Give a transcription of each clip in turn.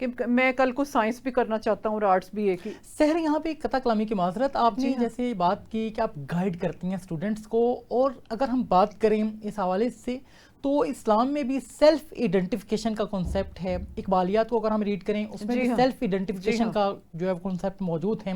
کہ میں کل کو سائنس بھی کرنا چاہتا ہوں اور آرٹس بھی ایک ہی. سحر یہاں پہ قطع کلامی کی معذرت, آپ نے جیسے بات کی کہ آپ گائیڈ کرتی ہیں اسٹوڈنٹس کو, اور اگر ہم بات کریں اس حوالے سے تو اسلام میں بھی سیلف ایڈنٹیفیکیشن کا کنسیپٹ ہے. اقبالیات کو اگر ہم ریڈ کریں اس میں بھی سیلف ایڈنٹیفیکیشن کا جو ہے کنسیپٹ موجود ہے.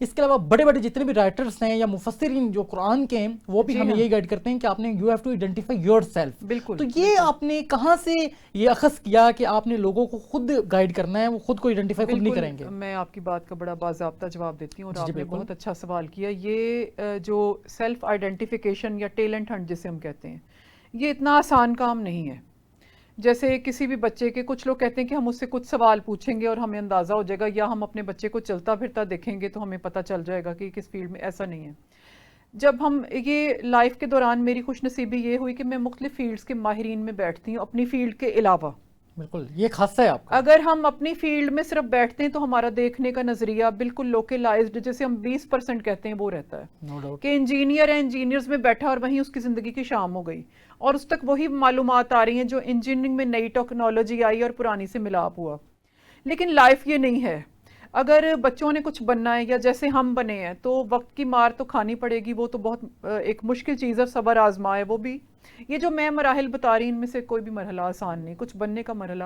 اس کے علاوہ بڑے بڑے جتنے بھی رائٹرس ہیں یا مفسرین جو قرآن کے ہیں وہ بھی ہمیں یہی گائیڈ کرتے ہیں کہ آپ نے you have to identify yourself. بالکل. تو یہ آپ نے کہاں سے یہ اخذ کیا کہ آپ نے لوگوں کو خود گائیڈ کرنا ہے, وہ خود کو آئیڈینٹیفائی خود نہیں کریں گے؟ میں آپ کی بات کا بڑا باضابطہ جواب دیتی ہوں, اور آپ نے بہت اچھا سوال کیا. یہ جو سیلف آئیڈینٹیفیکیشن یا ٹیلنٹ ہنٹ جسے ہم کہتے ہیں, یہ اتنا آسان کام نہیں ہے. جیسے کسی بھی بچے کے, کچھ لوگ کہتے ہیں کہ ہم اس سے کچھ سوال پوچھیں گے اور ہمیں اندازہ ہو جائے گا, یا ہم اپنے بچے کو چلتا پھرتا دیکھیں گے تو ہمیں پتہ چل جائے گا کہ کس فیلڈ میں. ایسا نہیں ہے. جب ہم یہ لائف کے دوران میری خوش نصیبی یہ ہوئی کہ میں مختلف فیلڈز کے ماہرین میں بیٹھتی ہوں اپنی فیلڈ کے علاوہ. بالکل, یہ خاصہ ہے آپ کا. اگر ہم اپنی فیلڈ میں صرف بیٹھتے ہیں تو ہمارا دیکھنے کا نظریہ بالکل لوکلائزڈ, جیسے ہم 20% کہتے ہیں, وہ رہتا ہے کہ انجینئر ہے, انجینئرز میں بیٹھا اور وہیں اس کی زندگی کی شام ہو گئی, اور اس تک وہی معلومات آ رہی ہیں جو انجینئرنگ میں نئی ٹیکنالوجی آئی اور پرانی سے ملاپ ہوا. لیکن لائف یہ نہیں ہے. اگر بچوں نے کچھ بننا ہے یا جیسے ہم بنے ہیں تو وقت کی مار تو کھانی پڑے گی, وہ تو بہت ایک مشکل چیز ہے, صبر آزما ہے وہ بھی. یہ جو میں مراحل بتا رہی ان میں سے کوئی بھی مرحلہ آسان نہیں. کچھ بننے کا مرحلہ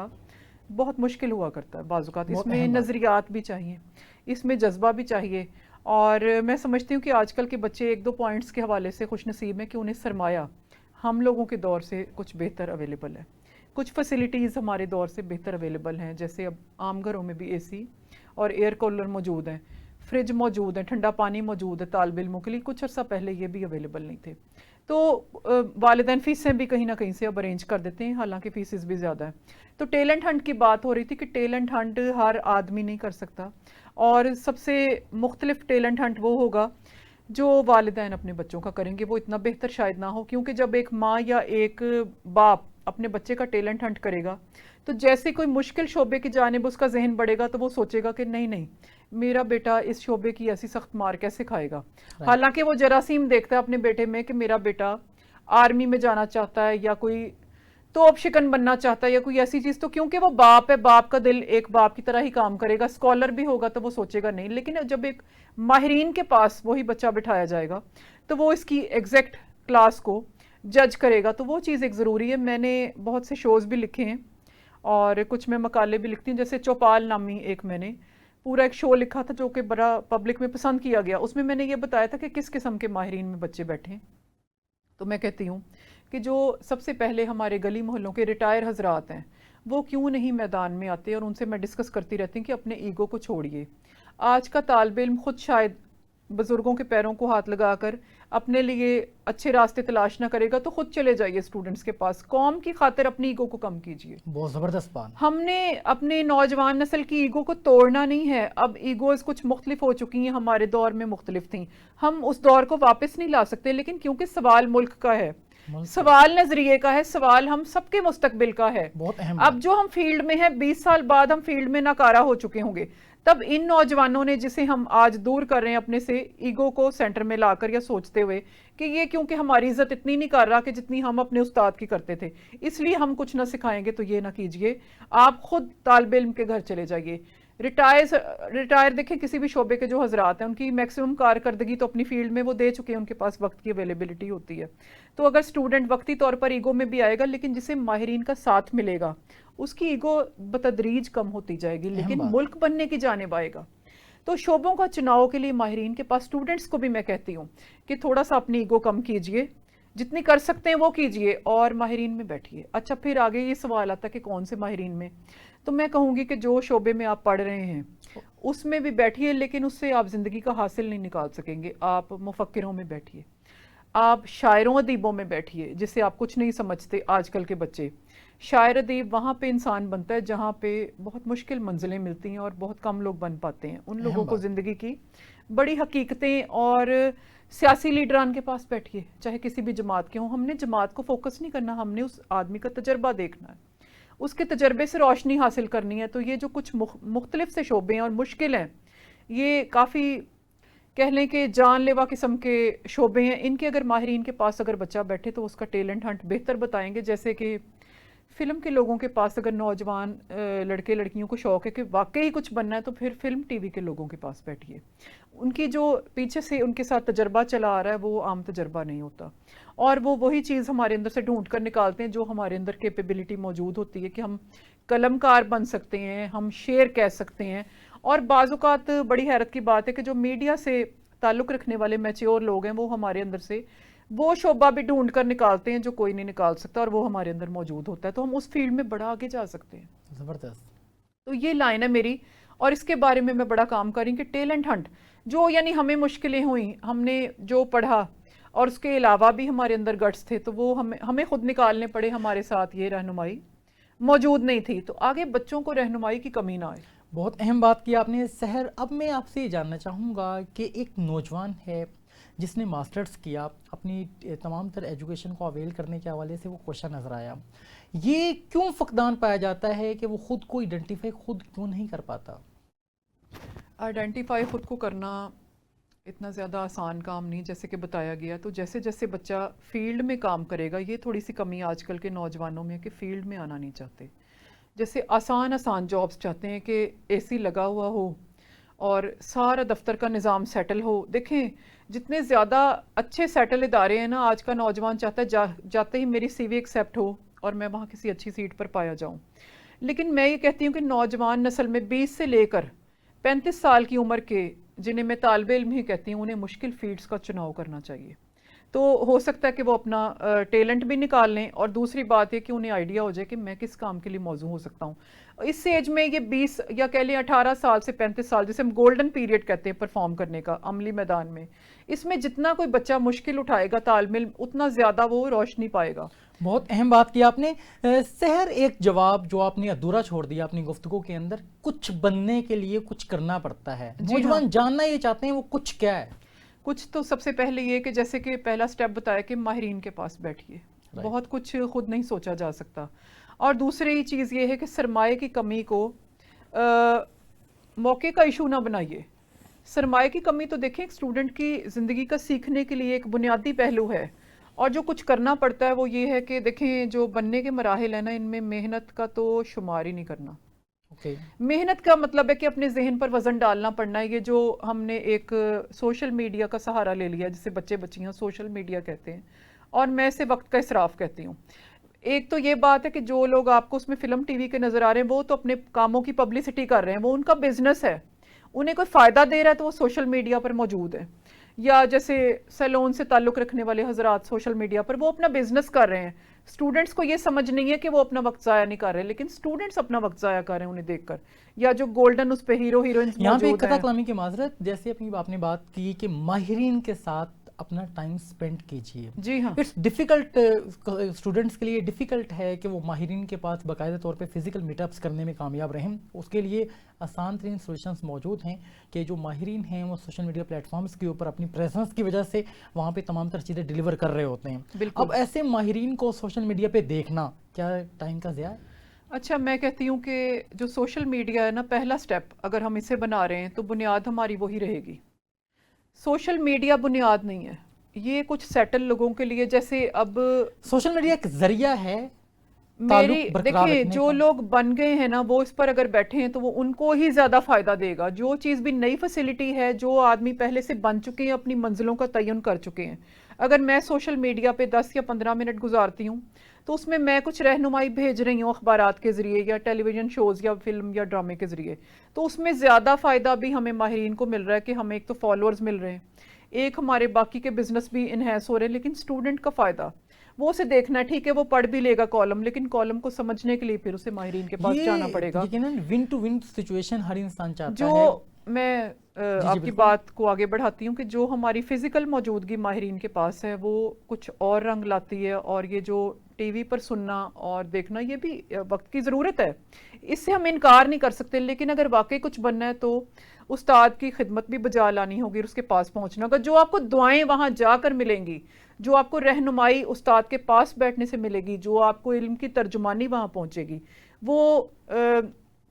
بہت مشکل ہوا کرتا ہے بعض اوقات. اس میں نظریات بھی چاہیے, اس میں جذبہ بھی چاہیے, اور میں سمجھتی ہوں کہ آج کل کے بچے 1-2 پوائنٹس کے حوالے سے خوش نصیب ہیں کہ انہیں سرمایہ ہم لوگوں کے دور سے کچھ بہتر اویلیبل ہے. کچھ فیسلٹیز ہمارے دور سے بہتر اویلیبل ہیں, جیسے اب عام گھروں میں بھی اے سی اور ایئر کولر موجود ہیں, فریج موجود ہیں, ٹھنڈا پانی موجود ہے طالب علموں کے لیے. کچھ عرصہ پہلے یہ بھی اویلیبل نہیں تھے. تو والدین فیسیں بھی کہیں نہ کہیں سے اب ارینج کر دیتے ہیں, حالانکہ فیسز بھی زیادہ ہیں. تو ٹیلنٹ ہنٹ کی بات ہو رہی تھی کہ ٹیلنٹ ہنٹ ہر آدمی نہیں کر سکتا, اور سب سے مختلف ٹیلنٹ ہنٹ وہ ہوگا جو والدین اپنے بچوں کا کریں گے. وہ اتنا بہتر شاید نہ ہو, کیونکہ جب ایک ماں یا ایک باپ اپنے بچے کا ٹیلنٹ ہنٹ کرے گا تو جیسے کوئی مشکل شعبے کی جانب اس کا ذہن بڑھے گا تو وہ سوچے گا کہ نہیں میرا بیٹا اس شعبے کی ایسی سخت مار کیسے کھائے گا. حالانکہ وہ جراثیم دیکھتا ہے اپنے بیٹے میں کہ میرا بیٹا آرمی میں جانا چاہتا ہے یا کوئی توپ شکن بننا چاہتا ہے یا کوئی ایسی چیز, تو کیونکہ وہ باپ ہے, باپ کا دل ایک باپ کی طرح ہی کام کرے گا. اسکالر بھی ہوگا تو وہ سوچے گا نہیں. لیکن جب ایک ماہرین کے پاس وہی بچہ بٹھایا جائے گا تو وہ اس کی ایگزیکٹ کلاس کو جج کرے گا, تو وہ چیز ایک ضروری ہے. میں نے بہت سے شوز بھی لکھے ہیں اور کچھ میں مقالے بھی لکھتی ہوں. جیسے چوپال نامی ایک میں نے پورا ایک شو لکھا تھا جو کہ بڑا پبلک میں پسند کیا گیا. اس میں نے یہ بتایا تھا کہ کس قسم کے ماہرین میں بچے بیٹھے ہیں. تو میں کہتی ہوں کہ جو سب سے پہلے ہمارے گلی محلوں کے ریٹائر حضرات ہیں وہ کیوں نہیں میدان میں آتے, اور ان سے میں ڈسکس کرتی رہتی ہوں کہ اپنے ایگو کو چھوڑیے. آج کا طالب علم خود شاید بزرگوں کے پیروں کو ہاتھ لگا کر اپنے لیے اچھے راستے تلاش نہ کرے گا تو خود چلے جائیے اسٹوڈنٹس کے پاس. قوم کی خاطر اپنی ایگو کو کم کیجیے. بہت زبردست بات. ہم نے اپنے نوجوان نسل کی ایگو کو توڑنا نہیں ہے. اب ایگوز کچھ مختلف ہو چکی ہیں, ہمارے دور میں مختلف تھیں, ہم اس دور کو واپس نہیں لا سکتے. لیکن کیونکہ سوال ملک کا ہے, سوال نظریے کا ہے, سوال ہم سب کے مستقبل کا ہے. اب جو ہم فیلڈ میں ہیں 20 سال بعد ہم فیلڈ میں ناکارہ ہو چکے ہوں گے. تب ان نوجوانوں نے جسے ہم آج دور کر رہے ہیں اپنے سے ایگو کو سینٹر میں لا کر, یا سوچتے ہوئے کہ یہ کیونکہ ہماری عزت اتنی نہیں کر رہا کہ جتنی ہم اپنے استاد کی کرتے تھے, اس لیے ہم کچھ نہ سکھائیں گے, تو یہ نہ کیجئے. آپ خود طالب علم کے گھر چلے جائیے. ریٹائر دیکھیں کسی بھی شعبے کے جو حضرات ہیں ان کی میکسیمم کارکردگی تو اپنی فیلڈ میں وہ دے چکے ہیں, ان کے پاس وقت کی اویلیبلٹی ہوتی ہے. تو اگر اسٹوڈنٹ وقتی طور پر ایگو میں بھی آئے گا لیکن جسے ماہرین کا ساتھ ملے گا اس کی ایگو بتدریج کم ہوتی جائے گی, لیکن ملک بننے کی جانب آئے گا. تو شعبوں کا چناؤ کے لیے ماہرین کے پاس, اسٹوڈنٹس کو بھی میں کہتی ہوں کہ تھوڑا سا اپنی ایگو کم کیجئے, جتنی کر سکتے ہیں وہ کیجئے اور ماہرین میں بیٹھیے. اچھا, پھر آگے یہ سوال آتا ہے کہ کون سے ماہرین میں, تو میں کہوں گی کہ جو شعبے میں آپ پڑھ رہے ہیں اس میں بھی بیٹھیے, لیکن اس سے آپ زندگی کا حاصل نہیں نکال سکیں گے. آپ مفکروں میں بیٹھیے, آپ شاعروں ادیبوں میں بیٹھیے جسے آپ کچھ نہیں سمجھتے آج کل کے بچے. شاعر ادیب وہاں پہ انسان بنتا ہے جہاں پہ بہت مشکل منزلیں ملتی ہیں اور بہت کم لوگ بن پاتے ہیں. ان لوگوں کو زندگی کی بڑی حقیقتیں, اور سیاسی لیڈران کے پاس بیٹھیے چاہے کسی بھی جماعت کے ہوں. ہم نے جماعت کو فوکس نہیں کرنا, ہم نے اس آدمی کا تجربہ دیکھنا ہے, اس کے تجربے سے روشنی حاصل کرنی ہے. تو یہ جو کچھ مختلف سے شعبے ہیں اور مشکل ہیں, یہ کافی کہہ لیں کہ جان لیوا قسم کے شعبے ہیں. ان کے اگر ماہرین کے پاس اگر بچہ بیٹھے تو اس کا ٹیلنٹ ہنٹ بہتر بتائیں گے. جیسے کہ فلم کے لوگوں کے پاس اگر نوجوان لڑکے لڑکیوں کو شوق ہے کہ واقعی کچھ بننا ہے تو پھر فلم ٹی وی کے لوگوں کے پاس بیٹھیے. ان کی جو پیچھے سے ان کے ساتھ تجربہ چلا آ رہا ہے وہ عام تجربہ نہیں ہوتا, اور وہ وہی چیز ہمارے اندر سے ڈھونڈ کر نکالتے ہیں جو ہمارے اندر کیپیبلٹی موجود ہوتی ہے کہ ہم قلم کار بن سکتے ہیں, ہم شعر کہہ سکتے ہیں. اور بعض اوقات بڑی حیرت کی بات ہے کہ جو میڈیا سے تعلق رکھنے والے میچیور لوگ ہیں وہ ہمارے اندر سے وہ شعبہ بھی ڈھونڈ کر نکالتے ہیں جو کوئی نہیں نکال سکتا, اور وہ ہمارے اندر موجود ہوتا ہے, تو ہم اس فیلڈ میں بڑا آگے جا سکتے ہیں. زبردست. تو یہ لائن ہے میری, اور اس کے بارے میں بڑا کام کر رہی ہوں کہ ٹیلنٹ ہنٹ جو یعنی ہمیں مشکلیں ہوئیں, ہم نے جو پڑھا اور اس کے علاوہ بھی ہمارے اندر گٹس تھے تو وہ ہمیں خود نکالنے پڑے, ہمارے ساتھ یہ رہنمائی موجود نہیں تھی, تو آگے بچوں کو رہنمائی کی کمی نہ آئے. بہت اہم بات کی آپ نے سحر. اب میں آپ سے یہ جاننا چاہوں گا کہ ایک نوجوان ہے جس نے ماسٹرز کیا, اپنی تمام تر ایجوکیشن کو اویل کرنے کے حوالے سے وہ کوشاں نظر آیا, یہ کیوں فقدان پایا جاتا ہے کہ وہ خود کو آئیڈینٹیفائی خود کیوں نہیں کر پاتا؟ آئیڈینٹیفائی خود کو کرنا اتنا زیادہ آسان کام نہیں جیسے کہ بتایا گیا, تو جیسے جیسے بچہ فیلڈ میں کام کرے گا, یہ تھوڑی سی کمی آج کل کے نوجوانوں میں کہ فیلڈ میں آنا نہیں چاہتے, جیسے آسان جابس چاہتے ہیں کہ اے سی لگا ہوا ہو اور سارا دفتر کا نظام سیٹل ہو. دیکھیں جتنے زیادہ اچھے سیٹل ادارے ہیں نا, آج کا نوجوان چاہتا ہے جاتے ہی میری سی وی ایکسیپٹ ہو اور میں وہاں کسی اچھی سیٹ پر پایا جاؤں. لیکن میں یہ کہتی ہوں کہ نوجوان نسل میں 20 سے لے کر 35 سال کی عمر کے جنہیں میں طالب علم ہی کہتی ہوں, انہیں مشکل فیلڈز کا چناؤ کرنا چاہیے. تو ہو سکتا ہے کہ وہ اپنا ٹیلنٹ بھی نکال لیں, اور دوسری بات یہ کہ انہیں آئیڈیا ہو جائے کہ میں کس کام کے لیے موزوں ہو سکتا ہوں. اس ایج میں یہ 20 یا کہہ لیں 18 سال سے 35 سال جسے ہم گولڈن پیریڈ کہتے ہیں پرفارم کرنے کا عملی میدان میں, اس میں جتنا کوئی بچہ مشکل اٹھائے گا طالب علم اتنا زیادہ وہ روشنی پائے گا. بہت اہم بات کی آپ نے سحر. ایک جواب جو آپ نے ادھورا چھوڑ دیا اپنی گفتگو کے اندر, کچھ بننے کے لیے کچھ کرنا پڑتا ہے. نوجوان جاننا یہ چاہتے ہیں وہ کچھ کیا ہے؟ کچھ تو سب سے پہلے یہ کہ جیسے کہ پہلا سٹیپ بتایا کہ ماہرین کے پاس بیٹھیے, بہت کچھ خود نہیں سوچا جا سکتا. اور دوسری چیز یہ ہے کہ سرمایہ کی کمی کو موقع کا ایشو نہ بنائیے. سرمایہ کی کمی تو دیکھیں ایک اسٹوڈنٹ کی زندگی کا سیکھنے کے لیے ایک بنیادی پہلو ہے, اور جو کچھ کرنا پڑتا ہے وہ یہ ہے کہ دیکھیں جو بننے کے مراحل ہیں نا, ان میں محنت کا تو شمار ہی نہیں کرنا. محنت کا مطلب ہے کہ اپنے ذہن پر وزن ڈالنا پڑنا ہے. یہ جو ہم نے ایک سوشل میڈیا کا سہارا لے لیا جسے بچے بچیاں سوشل میڈیا کہتے ہیں, اور میں اسے وقت کا اسراف کہتی ہوں. ایک تو یہ بات ہے کہ جو لوگ آپ کو اس میں فلم ٹی وی کے نظر آ رہے ہیں وہ تو اپنے کاموں کی پبلسٹی کر رہے ہیں, وہ ان کا بزنس ہے, انہیں کوئی فائدہ دے رہا ہے تو وہ سوشل میڈیا پر موجود ہے. یا جیسے سیلون سے تعلق رکھنے والے حضرات سوشل میڈیا پر وہ اپنا بزنس کر رہے ہیں. اسٹوڈنٹس کو یہ سمجھ نہیں ہے کہ وہ اپنا وقت ضائع نہیں کر رہے, لیکن اسٹوڈنٹس اپنا وقت ضائع کر رہے ہیں انہیں دیکھ کر. یا جو گولڈن اس پہ ہیرو ہیروئنز یہاں پہ ایک قطع کلامی کی معذرت, جیسے آپ نے بات کی کہ ماہرین کے ساتھ اپنا ٹائم سپینڈ کیجئے. جی ہاں, اٹس ڈیفیکلٹ, اسٹوڈنٹس کے لیے ڈیفیکلٹ ہے کہ وہ ماہرین کے پاس باقاعدہ طور پہ فزیکل میٹ اپس کرنے میں کامیاب رہیں. اس کے لیے آسان ترین سولوشنز موجود ہیں کہ جو ماہرین ہیں وہ سوشل میڈیا پلیٹ فارمز کے اوپر اپنی پریزنس کی وجہ سے وہاں پہ تمام تر چیزیں ڈیلیور کر رہے ہوتے ہیں. اب ایسے ماہرین کو سوشل میڈیا پہ دیکھنا کیا ٹائم کا ضیاع ہے؟ اچھا, میں کہتی ہوں کہ جو سوشل میڈیا ہے نا, پہلا سٹیپ اگر ہم اسے بنا رہے ہیں تو بنیاد ہماری وہی رہے گی. سوشل میڈیا بنیاد نہیں ہے, یہ کچھ سیٹل لوگوں کے لیے, جیسے اب سوشل میڈیا ایک ذریعہ ہے. میری دیکھیں جو لوگ بن گئے ہیں نا وہ اس پر اگر بیٹھے ہیں تو وہ ان کو ہی زیادہ فائدہ دے گا. جو چیز بھی نئی فیسلٹی ہے, جو آدمی پہلے سے بن چکے ہیں, اپنی منزلوں کا تعین کر چکے ہیں, اگر میں سوشل میڈیا پہ 10 یا 15 منٹ گزارتی ہوں تو اس میں میں کچھ رہنمائی بھیج رہی ہوں اخبارات کے ذریعے یا ٹیلی ویژن شوز یا فلم یا ڈرامے کے ذریعے, تو اس میں زیادہ فائدہ بھی ہمیں ماہرین کو مل رہا ہے کہ ہمیں ایک تو فالوورز مل رہے ہیں, ایک ہمارے باقی کے بزنس بھی انہینس ہو رہے ہیں. لیکن اسٹوڈنٹ کا فائدہ وہ اسے دیکھنا ہے, ٹھیک ہے وہ پڑھ بھی لے گا کالم, لیکن کالم کو سمجھنے کے لیے پھر اسے ماہرین کے پاس جانا پڑے گا. ون ٹو ون سچویشن ہر انسان چاہتا ہے. جو میں آپ کی بات کو آگے بڑھاتی ہوں کہ جو ہماری فزیکل موجودگی ماہرین کے پاس ہے وہ کچھ اور رنگ لاتی ہے, اور یہ جو ٹی وی پر سننا اور دیکھنا یہ بھی وقت کی ضرورت ہے, اس سے ہم انکار نہیں کر سکتے. لیکن اگر واقعی کچھ بننا ہے تو استاد کی خدمت بھی بجا لانی ہوگی, اس کے پاس پہنچنا ہوگا. جو آپ کو دعائیں وہاں جا کر ملیں گی, جو آپ کو رہنمائی استاد کے پاس بیٹھنے سے ملے گی, جو آپ کو علم کی ترجمانی وہاں پہنچے گی, وہ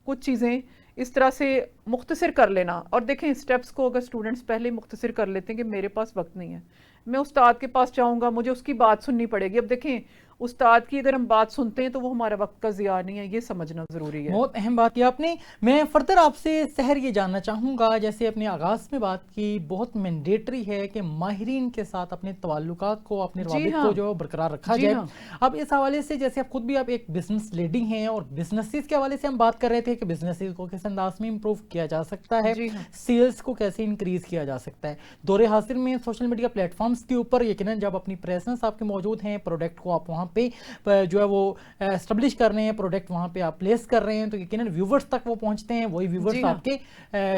کچھ چیزیں اس طرح سے مختصر کر لینا. اور دیکھیں سٹیپس کو اگر اسٹوڈنٹس پہلے مختصر کر لیتے ہیں کہ میرے پاس وقت نہیں ہے, میں استاد کے پاس جاؤں گا, مجھے اس کی بات سننی پڑے گی. اب دیکھیں استاد کی اگر ہم بات سنتے ہیں تو وہ ہمارا وقت کا ضیاع نہیں ہے، یہ سمجھنا ضروری ہے. بہت اہم بات کیا آپ نے. میں فردر آپ سے سحر یہ جاننا چاہوں گا، جیسے اپنے آغاز میں بات کی، بہت مینڈیٹری ہے کہ ماہرین کے ساتھ اپنے تعلقات کو، اپنے روابط کو جو برقرار رکھا جائے. اب اس حوالے سے جیسے آپ خود بھی آپ ایک بزنس لیڈی ہیں، اور بزنسز کے حوالے سے ہم بات کر رہے تھے کہ بزنسز کو کس انداز میں امپروو کیا جا سکتا ہے، سیلز کو کیسے انکریز کیا جا سکتا ہے. دور حاضر میں سوشل میڈیا پلیٹ فارمز کے اوپر یقیناً جب اپنی پریزنس آپ کے موجود ہیں، پروڈکٹ کو آپ وہاں پہ جو ہے وہ اسٹیبلش کر رہے ہیں، پروڈکٹ وہاں پہ آپ پلیس کر رہے ہیں، تو یقیناً ویورز تک وہ پہنچتے ہیں، وہی ویورز آپ کے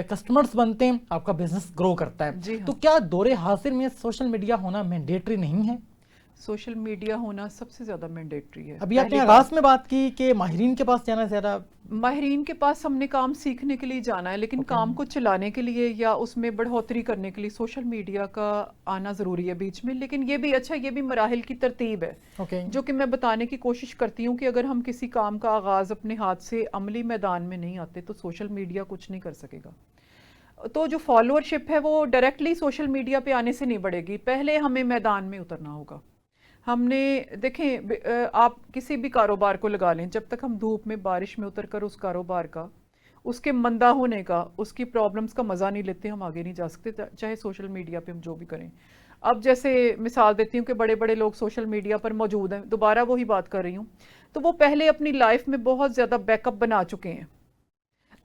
کسٹمرز بنتے ہیں، آپ کا بزنس گرو کرتا ہے. تو کیا دور حاضر میں سوشل میڈیا ہونا مینڈیٹری نہیں ہے؟ سوشل میڈیا ہونا سب سے زیادہ مینڈیٹری ہے. ابھی آپ نے آغاز میں بات کی کہ ماہرین کے پاس جانا زیادہ، ماہرین کے پاس ہم نے کام سیکھنے کے لیے جانا ہے، لیکن کام کو چلانے کے لیے یا اس میں بڑھوتری کرنے کے لیے سوشل میڈیا کا آنا ضروری ہے بیچ میں. لیکن یہ بھی اچھا، یہ بھی مراحل کی ترتیب ہے جو کہ میں بتانے کی کوشش کرتی ہوں کہ اگر ہم کسی کام کا آغاز اپنے ہاتھ سے عملی میدان میں نہیں آتے تو سوشل میڈیا کچھ نہیں کر سکے گا. تو جو فالوورشپ ہے وہ ڈائریکٹلی سوشل میڈیا پہ آنے سے نہیں بڑھے گی، پہلے ہمیں میدان میں اترنا ہوگا. ہم نے دیکھیں، آپ کسی بھی کاروبار کو لگا لیں، جب تک ہم دھوپ میں بارش میں اتر کر اس کاروبار کا، اس کے مندہ ہونے کا، اس کی پرابلمز کا مزہ نہیں لیتے، ہم آگے نہیں جا سکتے، چاہے سوشل میڈیا پہ ہم جو بھی کریں. اب جیسے مثال دیتی ہوں کہ بڑے بڑے لوگ سوشل میڈیا پر موجود ہیں، دوبارہ وہی بات کر رہی ہوں، تو وہ پہلے اپنی لائف میں بہت زیادہ بیک اپ بنا چکے ہیں.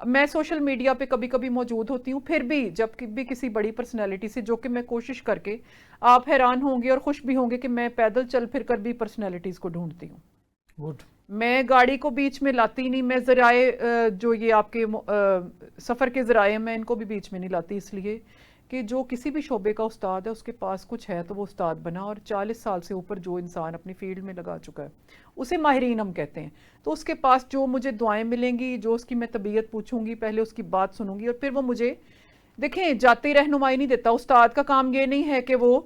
میں سوشل میڈیا پہ کبھی کبھی موجود ہوتی ہوں، پھر بھی جب بھی کسی بڑی پرسنالٹی سے، جو کہ میں کوشش کر کے، آپ حیران ہوں گے اور خوش بھی ہوں گے کہ میں پیدل چل پھر کر بھی پرسنالٹیز کو ڈھونڈتی ہوں. میں گاڑی کو بیچ میں لاتی نہیں، میں ذرائع جو یہ آپ کے سفر کے ذرائع، میں ان کو بھی بیچ میں نہیں لاتی، اس لیے کہ جو کسی بھی شعبے کا استاد ہے اس کے پاس کچھ ہے تو وہ استاد بنا، اور 40 سال سے اوپر جو انسان اپنی فیلڈ میں لگا چکا ہے اسے ماہرین ہم کہتے ہیں. تو اس کے پاس جو مجھے دعائیں ملیں گی، جو اس کی میں طبیعت پوچھوں گی، پہلے اس کی بات سنوں گی، اور پھر وہ مجھے دیکھیں جاتے ہی رہنمائی نہیں دیتا. استاد کا کام یہ نہیں ہے کہ وہ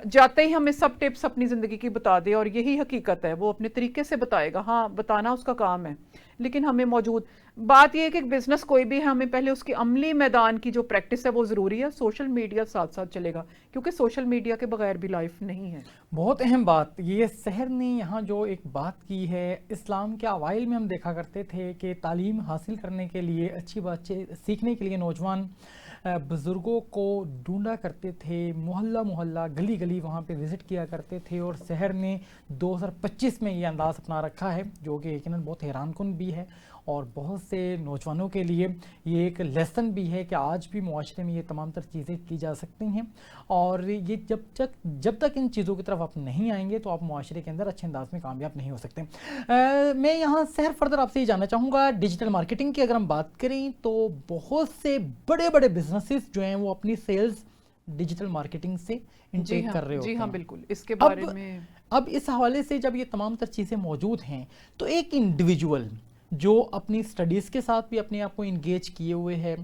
جاتے ہی ہمیں سب ٹپس اپنی زندگی کی بتا دے اور یہی حقیقت ہے، وہ اپنے طریقے سے بتائے گا، ہاں بتانا اس کا کام ہے. لیکن ہمیں موجود بات یہ ہے کہ بزنس کوئی بھی ہے، ہمیں پہلے اس کی عملی میدان کی جو پریکٹس ہے وہ ضروری ہے. سوشل میڈیا ساتھ ساتھ چلے گا، کیونکہ سوشل میڈیا کے بغیر بھی لائف نہیں ہے. بہت اہم بات یہ سحر نے یہاں جو ایک بات کی ہے، اسلام کے اوائل میں ہم دیکھا کرتے تھے کہ تعلیم حاصل کرنے کے لیے، اچھی باتیں سیکھنے کے لیے نوجوان بزرگوں کو ڈھونڈا کرتے تھے، محلہ محلہ، گلی گلی وہاں پہ وزٹ کیا کرتے تھے. اور سحر نے 2025 میں یہ انداز اپنا رکھا ہے جو کہ یقیناً بہت حیران کن بھی ہے، اور بہت سے نوجوانوں کے لیے یہ ایک لیسن بھی ہے کہ آج بھی معاشرے میں یہ تمام تر چیزیں کی جا سکتی ہیں. اور یہ جب تک ان چیزوں کی طرف آپ نہیں آئیں گے تو آپ معاشرے کے اندر اچھے انداز میں کامیاب نہیں ہو سکتے. میں یہاں سحر فردر آپ سے یہ جاننا چاہوں گا، ڈیجیٹل مارکیٹنگ کی اگر ہم بات کریں تو بہت سے بڑے بڑے بزنسز جو ہیں وہ اپنی سیلز ڈیجیٹل مارکیٹنگ سے انٹیک کر رہے ہوتے ہیں. جی ہاں بالکل، اس کے بارے میں اب اس حوالے سے جب یہ تمام تر چیزیں موجود ہیں تو ایک انڈیویجول جو اپنی سٹڈیز کے ساتھ بھی اپنے آپ کو انگیج کیے ہوئے ہے،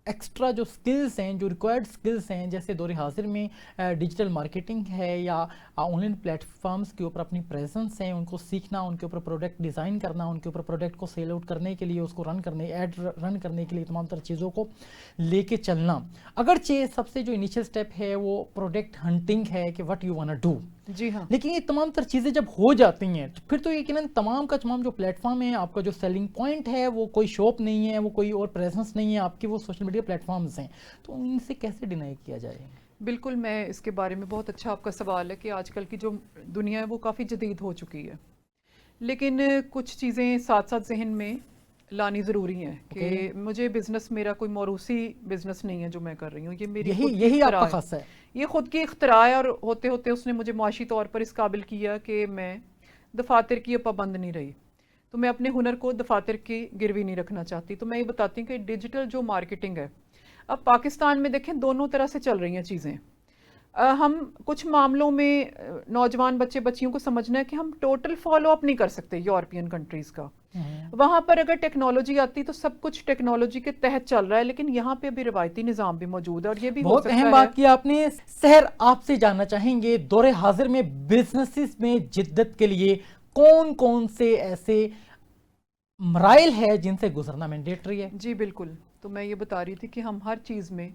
ایکسٹرا جو سکلز ہیں، جو ریکوائرڈ سکلز ہیں، جیسے دور حاضر میں ڈیجیٹل مارکیٹنگ ہے یا آن لائن پلیٹ فارمز کے اوپر اپنی پریزنس ہیں، ان کو سیکھنا، ان کے اوپر پروڈکٹ ڈیزائن کرنا، ان کے اوپر پروڈکٹ کو سیل آؤٹ کرنے کے لیے، اس کو ایڈ رن کرنے کے لیے تمام تر چیزوں کو لے کے چلنا. اگرچہ سب سے جو انیشیل سٹیپ ہے وہ پروڈکٹ ہنٹنگ ہے کہ وٹ یو وانٹ ڈو، جی ہاں، لیکن یہ تمام تر چیزیں جب ہو جاتی ہیں تو پھر تو یقیناً تمام کا تمام جو پلیٹ فارم ہے، آپ کا جو سیلنگ پوائنٹ ہے وہ کوئی شاپ نہیں ہے، وہ کوئی اور پریزنس نہیں ہے آپ کی، وہ سوشل میڈیا پلیٹ فارمز ہیں. تو ان سے کیسے ڈینائی کیا جائے؟ بالکل، میں اس کے بارے میں بہت اچھا آپ کا سوال ہے کہ آج کل کی جو دنیا ہے وہ کافی جدید ہو چکی ہے، لیکن کچھ چیزیں ساتھ ساتھ ذہن میں لانی ضروری ہیں کہ مجھے بزنس، میرا کوئی موروثی بزنس نہیں ہے جو میں کر رہی ہوں، یہ میری یہی آپ کا خاصہ ہے، یہ خود کی اختراع ہے، اور ہوتے ہوتے اس نے مجھے معاشی طور پر اس قابل کیا کہ میں دفاتر کی پابند نہیں رہی. تو میں اپنے ہنر کو دفاتر کی گروی نہیں رکھنا چاہتی. تو میں یہ بتاتی ہوں کہ ڈیجیٹل جو مارکیٹنگ ہے، اب پاکستان میں دیکھیں دونوں طرح سے چل رہی ہیں چیزیں. ہم کچھ معاملوں میں نوجوان بچے بچیوں کو سمجھنا ہے کہ ہم ٹوٹل فالو اپ نہیں کر سکتے یورپین کنٹریز کا. وہاں پر اگر ٹیکنالوجی آتی تو سب کچھ ٹیکنالوجی کے تحت چل رہا ہے، لیکن یہاں پہ بھی روایتی نظام بھی موجود ہے، اور یہ بھی بہت اہم بات کی آپ نے. سحر آپ سے جاننا چاہیں گے دور حاضر میں بزنسز میں جدت کے لیے کون کون سے ایسے مراحل ہے جن سے گزرنا مینڈیٹری ہے؟ جی بالکل، تو میں یہ بتا رہی تھی کہ ہم ہر چیز میں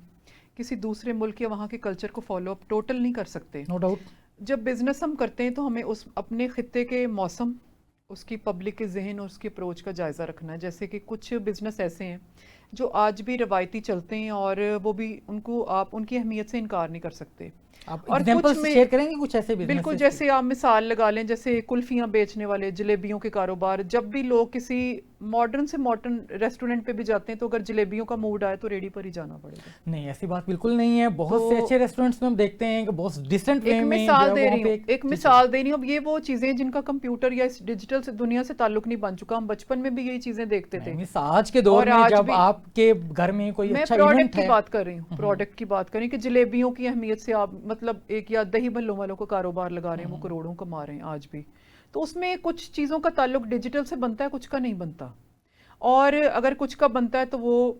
کسی دوسرے ملک یا وہاں کے کلچر کو فالو اپ ٹوٹل نہیں کر سکتے. No doubt. جب بزنس ہم کرتے ہیں تو ہمیں اس اپنے خطے کے موسم، اس کی پبلک کے ذہن اور اس کی اپروچ کا جائزہ رکھنا ہے. جیسے کہ کچھ بزنس ایسے ہیں جو آج بھی روایتی چلتے ہیں اور وہ بھی آپ ان کی اہمیت سے انکار نہیں کر سکتے. اور کچھ میں شیئر کریں گے کچھ ایسے بزنس؟ بالکل، جیسے آپ مثال لگا لیں، جیسے کلفیاں بیچنے والے، جلیبیوں کے کاروبار. جب بھی لوگ کسی ماڈرن سے ماڈرن ریسٹورنٹ پہ بھی جاتے ہیں تو اگر جلیبیوں کا موڈ آئے تو ریڈی پر ہی جانا پڑے گا. نہیں، ایسی بات بالکل نہیں ہے. بہت سے اچھے ریسٹورنٹس میں ہم دیکھتے ہیں کہ بہت ڈیسنٹ وے میں. ایک مثال دے رہی ہوں. اب یہ وہ چیزیں جن کا کمپیوٹر یا اس ڈیجیٹل سے دنیا سے تعلق نہیں بن چکا. ہم بچپن میں بھی یہی چیزیں دیکھتے تھے. آج کے دور میں جب آپ کے گھر میں کوئی اچھا ایونٹ ہے، میں پروڈکٹ کی بات کر رہی ہوں، پروڈکٹ کی بات کریں کہ جلیبیوں کی اہمیت سے آپ مطلب ایک یا دہی بھلوں والوں کو کاروبار لگا رہے ہیں، وہ کروڑوں کما رہے ہیں آج بھی. تو اس میں کچھ چیزوں کا تعلق ڈیجیٹل سے بنتا ہے، کچھ کا نہیں بنتا. اور اگر کچھ کا بنتا ہے تو وہ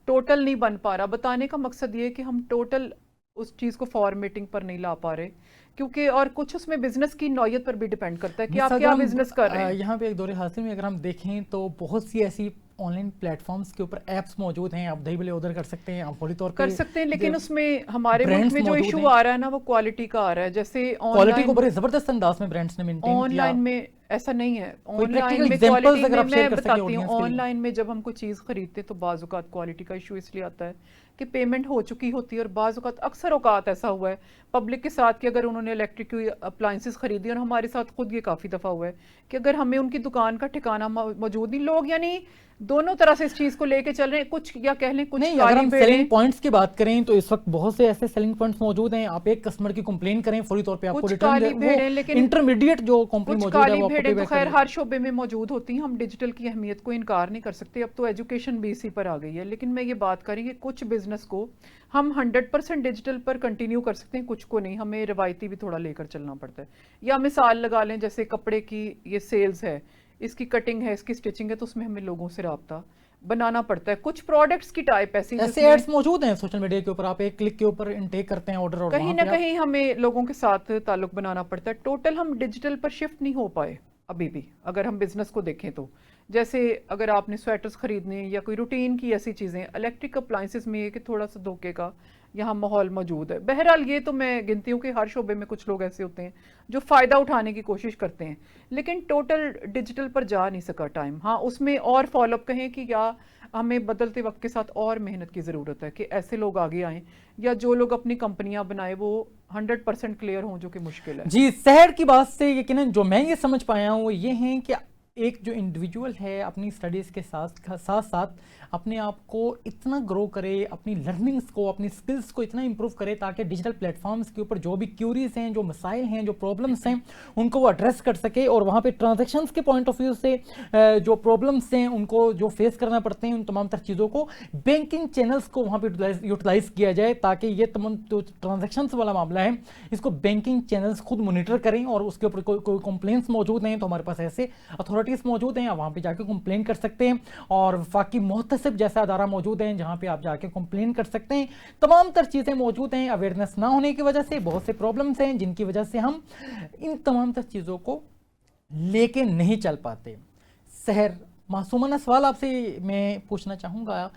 ٹوٹل نہیں بن پا رہا. بتانے کا مقصد یہ کہ ہم ٹوٹل اس چیز کو فارمیٹنگ پر نہیں لا پا رہے، کیونکہ اور کچھ اس میں بزنس کی نوعیت پر بھی ڈیپینڈ کرتا ہے کہ آپ کیا بزنس کر رہے ہیں. یہاں پہ ایک دور حاصل میں اگر ہم دیکھیں تو بہت سی ایسی آن لائن پلیٹ فارمز کے اوپر ایپس موجود ہیں. آپ دہی بھلے آرڈر کر سکتے ہیں، آپ فوری طور پہ کر سکتے ہیں، لیکن اس میں ہمارے ملک میں جو ایشو آ رہا ہے نا وہ کوالٹی کا آ رہا ہے. جیسے کوالٹی کو بڑے زبردست انداز میں برانڈس نے مینٹین کیا. آن لائن میں ایسا نہیں ہے. آن لائن میں کوالٹی میں بتاتی ہوں، آن لائن میں جب ہم کوئی چیز خریدتے تو بعض اوقات کوالٹی کا ایشو اس لیے آتا ہے کہ پیمنٹ ہو چکی ہوتی ہے، اور بعض اوقات اکثر اوقات ایسا ہوا ہے پبلک کے ساتھ کہ اگر انہوں نے الیکٹرک اپلائنسز خریدی، اور ہمارے ساتھ خود یہ کافی دفعہ ہوا ہے کہ اگر ہمیں ان کی دکان کا ٹھکانہ موجود نہیں، لوگ یعنی دونوں طرح سے اس چیز کو لے کے چل رہے ہیں. کچھ یا کہہ لیں کچھ نہیں، اگر ہم سیلنگ پوائنٹس کی بات کریں تو اس وقت بہت سے ایسے سیلنگ پوائنٹس موجود ہیں. آپ ایک کسٹمر کی کمپلین کریں، فوری طور پہ آپ کو ریٹرن دیں. لیکن انٹرمیڈیٹ جو کمپنی موجود ہے وہ بھیڑیں تو خیر ہر شعبے میں موجود ہوتی ہیں. ہم ڈیجیٹل کی اہمیت کو انکار نہیں کر سکتے. اب تو ایجوکیشن بھی اسی پر آ گئی ہے. لیکن میں یہ بات کریں کہ کچھ بزنس کو ہم 100% ڈیجیٹل پر کنٹینیو کر سکتے ہیں، کچھ کو نہیں. ہمیں روایتی بھی تھوڑا لے کر چلنا پڑتا ہے. یا مثال لگا لیں جیسے کپڑے کی یہ سیلز ہے، اس کی کٹنگ ہے، اس کی سٹچنگ ہے، تو اس میں ہمیں لوگوں سے رابطہ بنانا پڑتا ہے. کچھ پروڈکٹس کی ٹائپ ایسی ایڈز موجود ہیں سوشل میڈیا کے اوپر، آپ ایک کلک کے اوپر انٹیک کرتے ہیں آرڈر، اور کہیں نہ کہیں ہمیں لوگوں کے ساتھ تعلق بنانا پڑتا ہے. ٹوٹل ہم ڈیجیٹل پر شفٹ نہیں ہو پائے ابھی بھی اگر ہم بزنس کو دیکھیں تو. جیسے اگر آپ نے سویٹرز خریدنے یا کوئی روٹین کی ایسی چیزیں، الیکٹرک اپلائنسز میں یہ کہ تھوڑا سا دھوکے کا یہاں ماحول موجود ہے. بہرحال یہ تو میں گنتی ہوں کہ ہر شعبے میں کچھ لوگ ایسے ہوتے ہیں جو فائدہ اٹھانے کی کوشش کرتے ہیں، لیکن ٹوٹل ڈیجیٹل پر جا نہیں سکا ٹائم. ہاں اس میں اور فالو اپ کہیں کہ یا ہمیں بدلتے وقت کے ساتھ اور محنت کی ضرورت ہے کہ ایسے لوگ آگے آئیں یا جو لوگ اپنی کمپنیاں بنائے وہ 100% کلیئر ہوں، جو کہ مشکل ہے. جی، سحر کی بات سے یقیناً جو میں یہ سمجھ پایا ہوں وہ یہ ہیں کہ ایک جو انڈیویجول ہے اپنی اسٹڈیز کے ساتھ ساتھ اپنے آپ کو اتنا گرو کرے، اپنی لرننگز کو، اپنی سکلز کو اتنا امپروو کرے تاکہ ڈیجیٹل پلیٹ فارمز کے اوپر جو بھی کیوریز ہیں، جو مسائل ہیں، جو پرابلمس ہیں، ان کو وہ ایڈریس کر سکے، اور وہاں پہ ٹرانزیکشنز کے پوائنٹ آف ویو سے جو پرابلمس ہیں ان کو جو فیس کرنا پڑتے ہیں، ان تمام تر چیزوں کو بینکنگ چینلز کو وہاں پہ یوٹیلائز کیا جائے تاکہ یہ تمام جو ٹرانزیکشنز والا معاملہ ہے اس کو بینکنگ چینلز خود مانیٹر کریں، اور اس کے اوپر کوئی کمپلینس موجود ہیں تو ہمارے پاس ایسے اتھارٹیز موجود ہیں، آپ وہاں پہ جا کے کمپلین کر سکتے ہیں. اور وفاقی محتسب جیسا ادارہ موجود ہیں جہاں پہ آپ جا کے کمپلین کر سکتے ہیں. تمام تر چیزیں موجود ہیں. اویئرنیس نہ ہونے کی وجہ سے بہت سے پرابلمس ہیں جن کی وجہ سے ہم ان تمام تر چیزوں کو لے کے نہیں چل پاتے. سحر، معصومانہ سوال آپ سے میں پوچھنا چاہوں گا.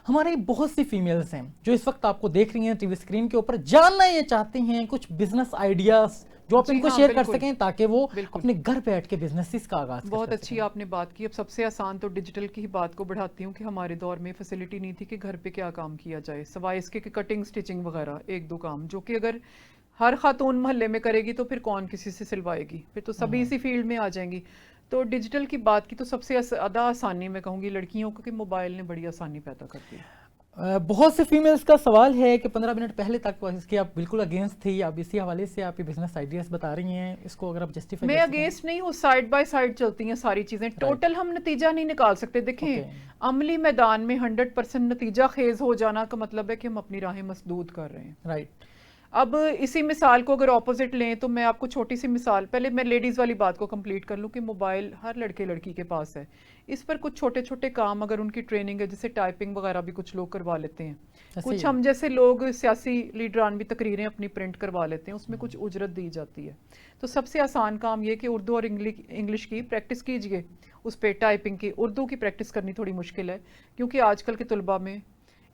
ہماری بہت سی فیمیلز ہیں جو اس وقت آپ کو دیکھ رہی ہیں ٹی وی اسکرین کے اوپر، جاننا یہ چاہتے ہیں کچھ بزنس آئیڈیاز جو آپ ان کو شیئر کر سکیں تاکہ وہ اپنے گھر بیٹھ کے بزنسز کا آغاز کریں. بہت اچھی آپ نے بات کی. اب سب سے آسان تو ڈیجیٹل کی ہی بات کو بڑھاتی ہوں کہ ہمارے دور میں فیسلٹی نہیں تھی کہ گھر پہ کیا کام کیا جائے سوائے اس کے کہ کٹنگ سٹچنگ وغیرہ ایک دو کام، جو کہ اگر ہر خاتون محلے میں کرے گی تو پھر کون کسی سے سلوائے گی، پھر تو سبھی اسی فیلڈ میں آ جائیں گی. تو ڈیجیٹل کی بات کی تو سب سے زیادہ آسانی میں کہوں گی لڑکیوں کو کہ موبائل نے بڑی آسانی پیدا کر دی. بہت سے فیمیلز کا سوال ہے کہ 15 منٹ پہلے تک اس کے آپ بالکل اگینسٹ تھی، اب اسی حوالے سے آپ بزنس آئیڈیاز بتا رہی ہیں، اس کو اگر آپ جسٹیفائی. میں اگینسٹ نہیں ہوں، سائڈ بائی سائڈ چلتی ہیں ساری چیزیں. ٹوٹل ہم نتیجہ نہیں نکال سکتے. دیکھیں عملی میدان میں 100% نتیجہ خیز ہو جانا کا مطلب ہے کہ ہم اپنی راہیں مسدود کر رہے ہیں. رائٹ. اب اسی مثال کو اگر اپوزٹ لیں تو میں آپ کو چھوٹی سی مثال، پہلے میں لیڈیز والی بات کو کمپلیٹ کر لوں کہ موبائل ہر لڑکے لڑکی کے پاس ہے. اس پر کچھ چھوٹے چھوٹے کام اگر ان کی ٹریننگ ہے، جیسے ٹائپنگ وغیرہ بھی کچھ لوگ کروا لیتے ہیں. کچھ ہم جیسے لوگ سیاسی لیڈران بھی تقریریں اپنی پرنٹ کروا لیتے ہیں، اس میں کچھ اجرت دی جاتی ہے. تو سب سے آسان کام یہ کہ اردو اور انگلش کی پریکٹس کیجئے. اس پہ ٹائپنگ کی، اردو کی پریکٹس کرنی تھوڑی مشکل ہے کیونکہ آج کل کے طلباء میں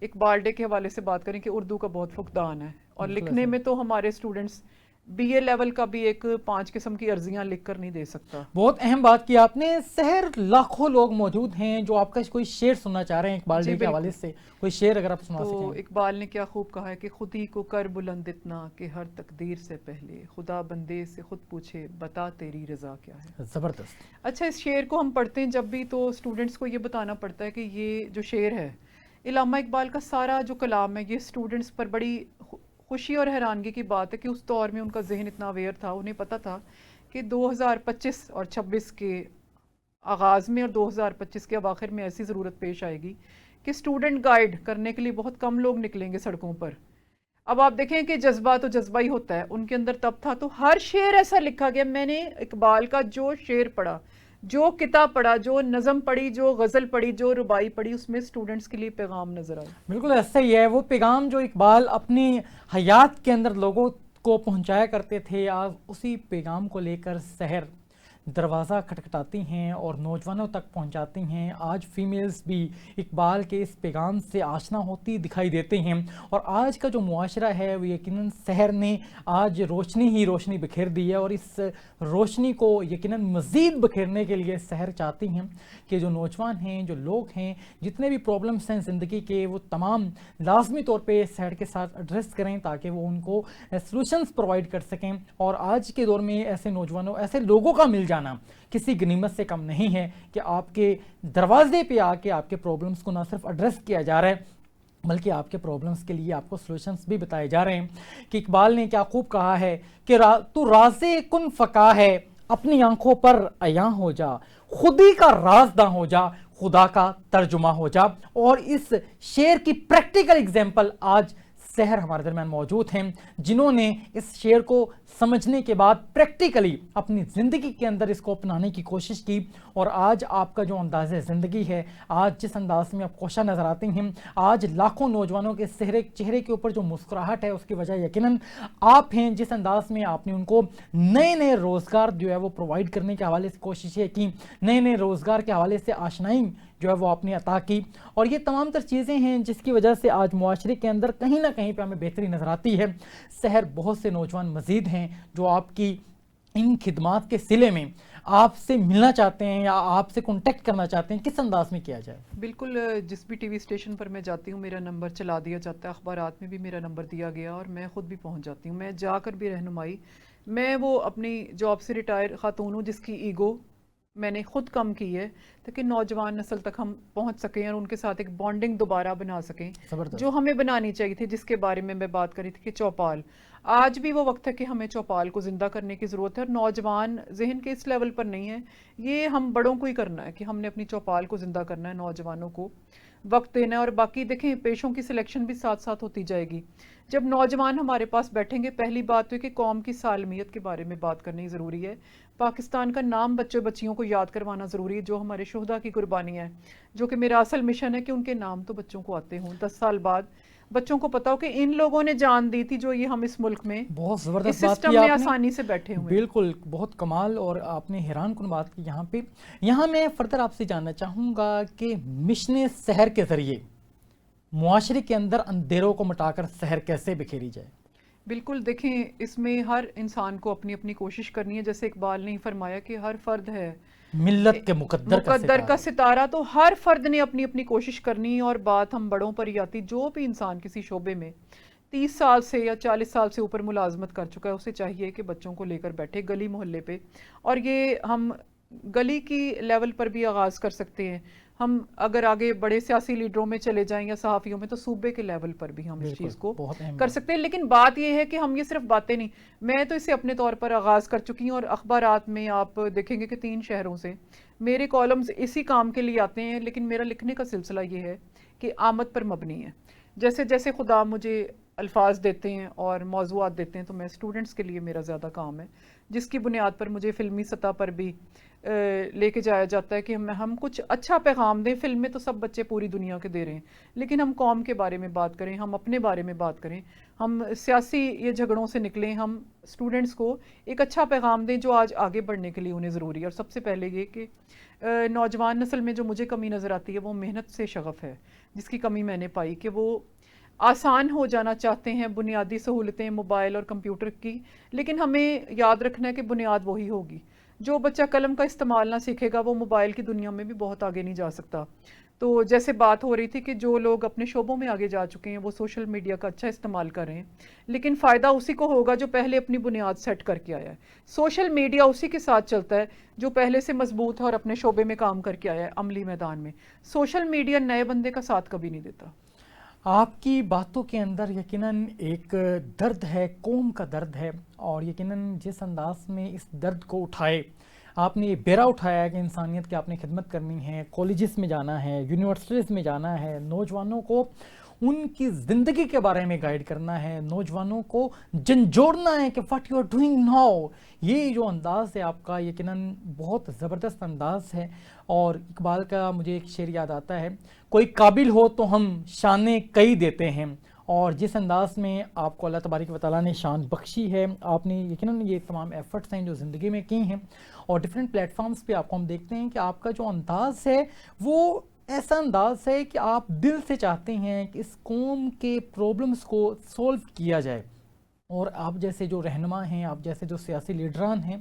اقبال ڈے کے حوالے سے بات کریں کہ اردو کا بہت فقدان ہے، اور لکھنے میں تو ہمارے اسٹوڈنٹس BA لیول کا بھی ایک 5 قسم کی عرضیاں لکھ کر نہیں دے سکتا. بہت اہم بات کی آپ نے. سحر لاکھوں لوگ موجود ہیں جو آپ کا کوئی شعر سننا چاہ رہے ہیں اقبال ڈے کے حوالے سے, کوئی شعر اگر آپ سنا سکیں. تو اقبال نے کیا خوب کہا ہے کہ خود ہی کو کر بلند اتنا کہ ہر تقدیر سے پہلے خدا بندے سے خود پوچھے بتا تیری رضا کیا ہے. زبردست. اچھا, اس شعر کو ہم پڑھتے ہیں جب بھی تو اسٹوڈنٹس کو یہ بتانا پڑتا ہے کہ یہ جو شعر ہے علامہ اقبال کا سارا جو کلام ہے یہ اسٹوڈنٹس پر بڑی خوشی اور حیرانگی کی بات ہے کہ اس دور میں ان کا ذہن اتنا اویئر تھا, انہیں پتہ تھا کہ 2025 اور 26 کے آغاز میں اور 2025 کے اواخر میں ایسی ضرورت پیش آئے گی کہ اسٹوڈنٹ گائیڈ کرنے کے لیے بہت کم لوگ نکلیں گے سڑکوں پر. اب آپ دیکھیں کہ جذبہ تو جذبہ ہی ہوتا ہے, ان کے اندر تب تھا. تو ہر شعر ایسا لکھا گیا. میں نے اقبال کا جو شعر پڑھا, جو کتاب پڑھا, جو نظم پڑھی, جو غزل پڑھی, جو ربائی پڑھی, اس میں اسٹوڈنٹس کے لیے پیغام نظر آیا. بالکل ایسا ہی ہے. وہ پیغام جو اقبال اپنی حیات کے اندر لوگوں کو پہنچایا کرتے تھے, آج اسی پیغام کو لے کر سحر دروازہ کھٹکھٹاتی ہیں اور نوجوانوں تک پہنچاتی ہیں. آج فیمیلز بھی اقبال کے اس پیغام سے آشنا ہوتی دکھائی دیتے ہیں, اور آج کا جو معاشرہ ہے وہ یقیناً سحر نے آج روشنی ہی روشنی بکھیر دی ہے, اور اس روشنی کو یقیناً مزید بکھیرنے کے لیے سحر چاہتی ہیں کہ جو نوجوان ہیں, جو لوگ ہیں, جتنے بھی پرابلمس ہیں زندگی کے, وہ تمام لازمی طور پہ سحر کے ساتھ ایڈریس کریں تاکہ وہ ان کو سلوشنز پرووائڈ کر سکیں. اور آج کے دور میں ایسے نوجوانوں, ایسے لوگوں کا مل جانا کسی غنیمت سے کم نہیں ہے کہ آپ کے دروازے پہ آ کے آپ کے پرابلمس کو نہ صرف ایڈریس کیا جا رہا ہے بلکہ آپ کے پرابلمس کے لیے آپ کو سلوشنز بھی بتائے جا رہے ہیں. کہ اقبال نے کیا خوب کہا ہے کہ تو راز کن فقا ہے, اپنی آنکھوں پر عیاں ہو جا, خودی کا رازداں ہو جا, خدا کا ترجمہ ہو جا. اور اس شعر کی پریکٹیکل اگزامپل آج سحر ہمارے درمیان موجود ہیں جنہوں نے اس شعر کو سمجھنے کے بعد پریکٹیکلی اپنی زندگی کے اندر اس کو اپنانے کی کوشش کی. اور آج آپ کا جو انداز زندگی ہے, آج جس انداز میں آپ کوشاں نظر آتے ہیں, آج لاکھوں نوجوانوں کے چہرے کے اوپر جو مسکراہٹ ہے اس کی وجہ یقیناً آپ ہیں. جس انداز میں آپ نے ان کو نئے نئے روزگار جو ہے وہ پرووائڈ کرنے کے حوالے سے کوششیں کی, نئے نئے روزگار کے حوالے سے آشنائی جو ہے وہ آپ نے عطا کی, اور یہ تمام تر چیزیں ہیں جس کی وجہ سے آج معاشرے کے اندر کہیں نہ کہیں پہ ہمیں بہتری نظر آتی ہے. سحر بہت سے نوجوان مزید ہیں جو آپ کی ان خدمات کے صلے میں آپ سے ملنا چاہتے ہیں یا آپ سے کانٹیکٹ کرنا چاہتے ہیں. کس انداز میں کیا جائے؟ بالکل, جس بھی ٹی وی اسٹیشن پر میں جاتی ہوں میرا نمبر چلا دیا جاتا ہے, اخبارات میں بھی میرا نمبر دیا گیا اور میں خود بھی پہنچ جاتی ہوں. میں جا کر بھی رہنمائی, میں وہ اپنی جاب سے ریٹائر خاتون ہوں جس کی ایگو میں نے خود کم کی ہے تاکہ نوجوان نسل تک ہم پہنچ سکیں اور ان کے ساتھ ایک بانڈنگ دوبارہ بنا سکیں جو ہمیں بنانی چاہیے تھی, جس کے بارے میں بات کری تھی کہ چوپال. آج بھی وہ وقت ہے کہ ہمیں چوپال کو زندہ کرنے کی ضرورت ہے, اور نوجوان ذہن کے اس لیول پر نہیں ہے, یہ ہم بڑوں کو ہی کرنا ہے کہ ہم نے اپنی چوپال کو زندہ کرنا ہے, نوجوانوں کو وقت دینا ہے. اور باقی دیکھیں پیشوں کی سلیکشن بھی ساتھ ساتھ ہوتی جائے گی. جب نوجوان ہمارے پاس بیٹھیں گے, پہلی بات تو کہ قوم کی سالمیت کے بارے میں بات کرنی ضروری ہے. پاکستان کا نام بچے بچیوں کو یاد کروانا ضروری ہے, جو ہمارے شہداء کی قربانی ہے, جو کہ میرا اصل مشن ہے کہ ان کے نام تو بچوں کو آتے ہوں, 10 سال بعد بچوں کو پتا ہو کہ ان لوگوں نے جان دی تھی جو یہ ہم اس ملک میں بہت زبردست اس سسٹم میں آسانی سے بیٹھے ہوئے. بالکل, بہت کمال, اور آپ نے حیران کن بات کی یہاں پہ. یہاں میں فردر آپ سے جاننا چاہوں گا کہ مشن سحر کے ذریعے معاشرے کے اندر اندھیروں کو مٹا کر سحر کیسے بکھیری جائے؟ بالکل, دیکھیں اس میں ہر انسان کو اپنی اپنی کوشش کرنی ہے. جیسے اقبال نے فرمایا کہ ہر فرد ہے ملت کے مقدر کا ستارہ, تو ہر فرد نے اپنی اپنی کوشش کرنی. اور بات ہم بڑوں پر ہی آتی, جو بھی انسان کسی شعبے میں 30 سال سے یا 40 سال سے اوپر ملازمت کر چکا ہے اسے چاہیے کہ بچوں کو لے کر بیٹھے گلی محلے پہ. اور یہ ہم گلی کی لیول پر بھی آغاز کر سکتے ہیں. ہم اگر آگے بڑے سیاسی لیڈروں میں چلے جائیں یا صحافیوں میں تو صوبے کے لیول پر بھی ہم اس چیز کو کر سکتے ہیں. لیکن بات یہ ہے کہ ہم یہ صرف باتیں نہیں, میں تو اسے اپنے طور پر آغاز کر چکی ہوں, اور اخبارات میں آپ دیکھیں گے کہ 3 شہروں سے میرے کالمز اسی کام کے لیے آتے ہیں. لیکن میرا لکھنے کا سلسلہ یہ ہے کہ آمد پر مبنی ہے. جیسے جیسے خدا مجھے الفاظ دیتے ہیں اور موضوعات دیتے ہیں تو میں اسٹوڈنٹس کے لیے میرا زیادہ کام ہے, جس کی بنیاد پر مجھے فلمی سطح پر بھی لے کے جایا جاتا ہے کہ ہم کچھ اچھا پیغام دیں. فلم میں تو سب بچے پوری دنیا کے دے رہے ہیں, لیکن ہم قوم کے بارے میں بات کریں, ہم اپنے بارے میں بات کریں, ہم سیاسی یہ جھگڑوں سے نکلیں, ہم اسٹوڈنٹس کو ایک اچھا پیغام دیں جو آج آگے بڑھنے کے لیے انہیں ضروری ہے. اور سب سے پہلے یہ کہ نوجوان نسل میں جو مجھے کمی نظر آتی ہے وہ محنت سے شغف ہے, جس کی کمی میں نے پائی کہ وہ آسان ہو جانا چاہتے ہیں بنیادی سہولتیں موبائل اور کمپیوٹر کی، لیکن ہمیں یاد رکھنا ہے کہ بنیاد وہی ہوگی. جو بچہ قلم کا استعمال نہ سیکھے گا وہ موبائل کی دنیا میں بھی بہت آگے نہیں جا سکتا. تو جیسے بات ہو رہی تھی کہ جو لوگ اپنے شعبوں میں آگے جا چکے ہیں وہ سوشل میڈیا کا اچھا استعمال کر رہے ہیں، لیکن فائدہ اسی کو ہوگا جو پہلے اپنی بنیاد سیٹ کر کے آیا ہے. سوشل میڈیا اسی کے ساتھ چلتا ہے جو پہلے سے مضبوط ہے اور اپنے شعبے میں کام کر کے آیا ہے عملی میدان میں. سوشل میڈیا نئے بندے کا ساتھ کبھی نہیں دیتا. آپ کی باتوں کے اندر یقیناً ایک درد ہے، قوم کا درد ہے، اور یقیناً جس انداز میں اس درد کو اٹھائے آپ نے یہ بیڑا اٹھایا ہے کہ انسانیت کی آپ نے خدمت کرنی ہے، کالجز میں جانا ہے، یونیورسٹیز میں جانا ہے، نوجوانوں کو ان کی زندگی کے بارے میں گائیڈ کرنا ہے، نوجوانوں کو جھنجھوڑنا ہے کہ what you are doing now. یہ جو انداز ہے آپ کا یقیناً بہت زبردست انداز ہے. اور اقبال کا مجھے ایک شعر یاد آتا ہے، کوئی قابل ہو تو ہم شانیں کئی دیتے ہیں. اور جس انداز میں آپ کو اللہ تبارک و تعالیٰ نے شان بخشی ہے، آپ نے یقیناً یہ تمام ایفرٹس ہیں جو زندگی میں کی ہیں، اور ڈیفرنٹ پلیٹ فارمز پہ آپ کو ہم دیکھتے ہیں کہ آپ کا جو انداز ہے وہ ایسا انداز ہے کہ آپ دل سے چاہتے ہیں کہ اس قوم کے پرابلمز کو سولو کیا جائے. اور آپ جیسے جو رہنما ہیں، آپ جیسے جو سیاسی لیڈران ہیں،